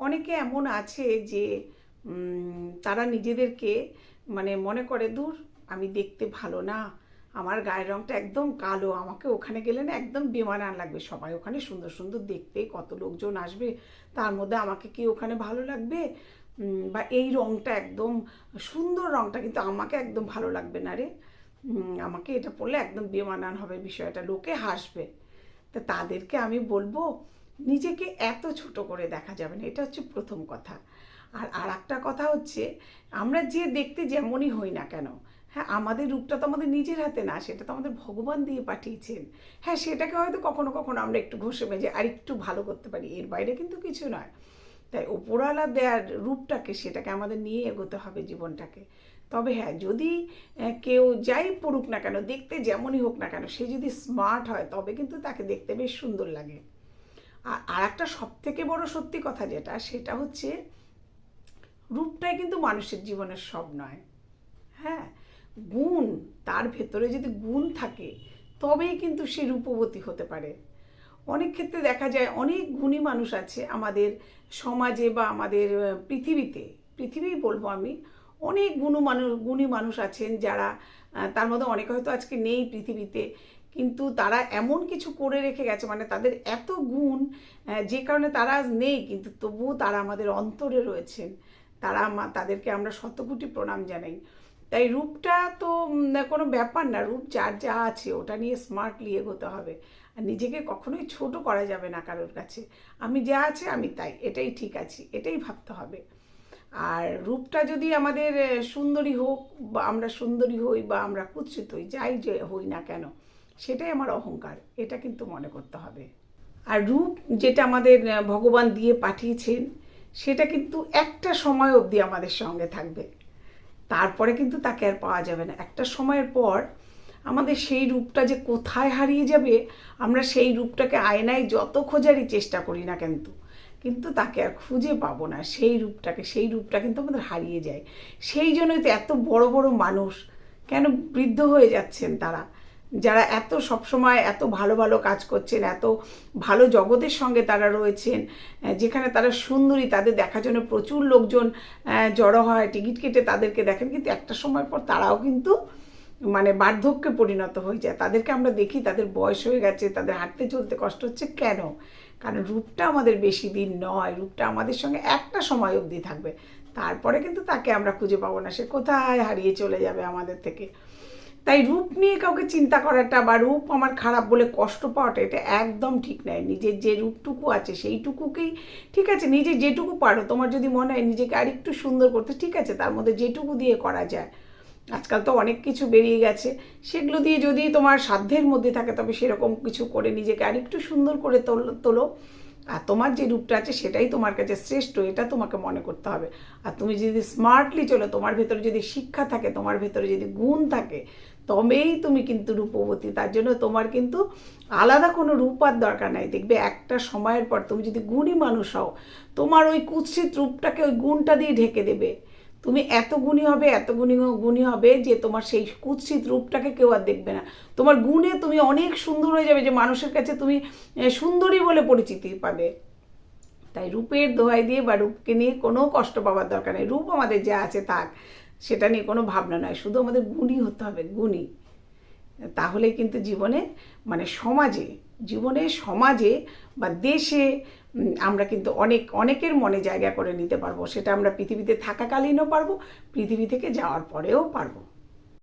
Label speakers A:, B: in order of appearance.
A: অনেকে এমন আছে যে তারা নিজেদেরকে মনে করে, দূর আমি দেখতে ভালো না, আমার গায়ের রঙটা একদম কালো, আমাকে ওখানে গেলে না একদম বেমানান লাগবে, সবাই ওখানে সুন্দর সুন্দর দেখতে, কত লোকজন আসবে, তার মধ্যে আমাকে কি ওখানে ভালো লাগবে, বা এই রঙটা একদম সুন্দর রঙটা, কিন্তু আমাকে একদম ভালো লাগবে না রে, আমাকে এটা পরলে একদম বেমানান হবে, বিষয়টা লোকে হাসবে। তা তাদেরকে আমি বলবো, নিজেকে এত ছোট করে দেখা যাবে না, এটা হচ্ছে প্রথম কথা। আর একটা কথা হচ্ছে, আমরা যে দেখতে যেমনই হই না কেন, হ্যাঁ আমাদের রূপটা তো আমাদের নিজের হাতে না, সেটা তো আমাদের ভগবান দিয়ে পাঠিয়েছেন। হ্যাঁ সেটাকে হয়তো কখনো কখনো আমরা একটু ঘষে মেজে আর একটু ভালো করতে পারি, এর বাইরে কিন্তু কিছু নয়। তাই ওপরওয়ালা দেয়ার রূপটাকে, সেটাকে আমাদের নিয়ে এগোতে হবে জীবনটাকে। তবে হ্যাঁ, যদি কেউ যাই পড়ুক না কেন, দেখতে যেমনই হোক না কেন, সে যদি স্মার্ট হয় তবে কিন্তু তাকে দেখতে বেশ সুন্দর লাগে। আর একটা সব থেকে বড় সত্যি কথা যেটা, সেটা হচ্ছে রূপটাই কিন্তু মানুষের জীবনের সব নয়। হ্যাঁ, গুণ, তার ভেতরে যদি গুণ থাকে তবেই কিন্তু সে রূপবতী হতে পারে। অনেক ক্ষেত্রে দেখা যায় অনেক গুণী মানুষ আছে আমাদের সমাজে বা আমাদের পৃথিবী বলবো আমি, অনেক গুণী মানুষ আছেন যারা, তার মধ্যে অনেকে হয়তো আজকে নেই পৃথিবীতে, কিন্তু তারা এমন কিছু করে রেখে গেছে, তাদের এত গুণ, যে কারণে তারা আজ নেই, কিন্তু তবুও তারা আমাদের অন্তরে রয়েছেন। তাদেরকে আমরা শতকোটি প্রণাম জানাই। তাই রূপটা তো কোনো ব্যাপার না, রূপ যার যা আছে ওটা নিয়ে স্মার্টলি এগোতে হবে। আর নিজেকে কখনোই ছোট করা যাবে না কারোর কাছে, আমি যা আছে আমি তাই, এটাই ঠিক আছি, এটাই ভাবতে হবে। আর রূপটা যদি আমাদের সুন্দরী হোক, বা আমরা সুন্দরী হই, বা আমরা কুৎসিত হই, যাই যে হই না কেন, সেটাই আমার অহংকার, এটা কিন্তু মনে করতে হবে। আর রূপ যেটা আমাদের ভগবান দিয়ে পাঠিয়েছেন, সেটা কিন্তু একটা সময় অবধি আমাদের সঙ্গে থাকবে, তারপরে কিন্তু তাকে আর পাওয়া যাবে না। একটা সময়ের পর আমাদের সেই রূপটা যে কোথায় হারিয়ে যাবে, আমরা সেই রূপটাকে আয়নায় যত খোঁজারই চেষ্টা করি না কিন্তু তাকে আর খুঁজে পাবো না, সেই রূপটা কিন্তু আমাদের হারিয়ে যায়। সেই জন্যই তো এত বড় বড় মানুষ কেন বৃদ্ধ হয়ে যাচ্ছেন, তারা যারা এত সবসময় এত ভালো ভালো কাজ করছেন, এত ভালো জগতের সঙ্গে তারা রয়েছেন, যেখানে তারা সুন্দরী, তাদের দেখার জন্য প্রচুর লোকজন জড়ো হয়, টিকিট কেটে তাদেরকে দেখেন, কিন্তু একটা সময় পর তারাও কিন্তু বার্ধক্যে পরিণত হয়ে যায়, তাদেরকে আমরা দেখি তাদের বয়স হয়ে গেছে, তাদের হাঁটতে চলতে কষ্ট হচ্ছে কেন? কারণ রূপটা আমাদের বেশি দিন নয়, রূপটা আমাদের সঙ্গে একটা সময় অবধি থাকবে, তারপরে কিন্তু তাকে আমরা খুঁজে পাবো না, সে কোথায় হারিয়ে চলে যাবে আমাদের থেকে। তাই রূপ নিয়ে কাউকে চিন্তা করাটা বা রূপ আমার খারাপ বলে কষ্ট পাওয়াটা, এটা একদম ঠিক নয়। নিজের যে রূপটুকু আছে সেইটুকুকেই, ঠিক আছে, নিজে যেটুকু পারো, তোমার যদি মনে হয় নিজেকে আরেকটু সুন্দর করতে, ঠিক আছে, তার মধ্যে যেটুকু দিয়ে করা যায়, আজকাল তো অনেক কিছু বেরিয়ে গেছে, সেগুলো দিয়ে যদি তোমার সাধ্যের মধ্যে থাকে তবে সেরকম কিছু করে নিজেকে আরেকটু সুন্দর করে তোলো। আর তোমার যে রূপটা আছে সেটাই তোমার কাছে শ্রেষ্ঠ, এটা তোমাকে মনে করতে হবে। আর তুমি যদি স্মার্টলি চলো, তোমার ভেতরে যদি শিক্ষা থাকে, তোমার ভেতরে যদি গুণ থাকে, তবেই তুমি কিন্তু রূপবতী। তার জন্য তোমার কিন্তু আলাদা কোনো রূপার দরকার নাই। দেখবে একটা সময়ের পর তুমি যদি গুণী মানুষ হও, তোমার ওই কুৎসিত রূপটাকে ওই গুণটা দিয়ে ঢেকে দেবে। তুমি এত গুণী হবে, এত গুণী হবে যে তোমার সেই কুৎসিত রূপটাকে কেউ আর দেখবে না। তোমার গুণে তুমি অনেক সুন্দর হয়ে যাবে, যে মানুষের কাছে তুমি সুন্দরী বলে পরিচিতি পাবে। তাই রূপের দোহাই দিয়ে বা রূপকে নিয়ে কোনো কষ্ট পাওয়ার দরকার নেই। রূপ আমাদের যা আছে থাক, সেটা নিয়ে কোনো ভাবনা নয়, শুধু আমাদের গুণী হতে হবে, গুণী। তাহলেই কিন্তু সমাজে বা দেশে আমরা কিন্তু অনেকের মনে জায়গা করে নিতে পারবো। সেটা আমরা পৃথিবীতে থাকাকালীনও পারবো, পৃথিবী থেকে যাওয়ার পরেও পারবো।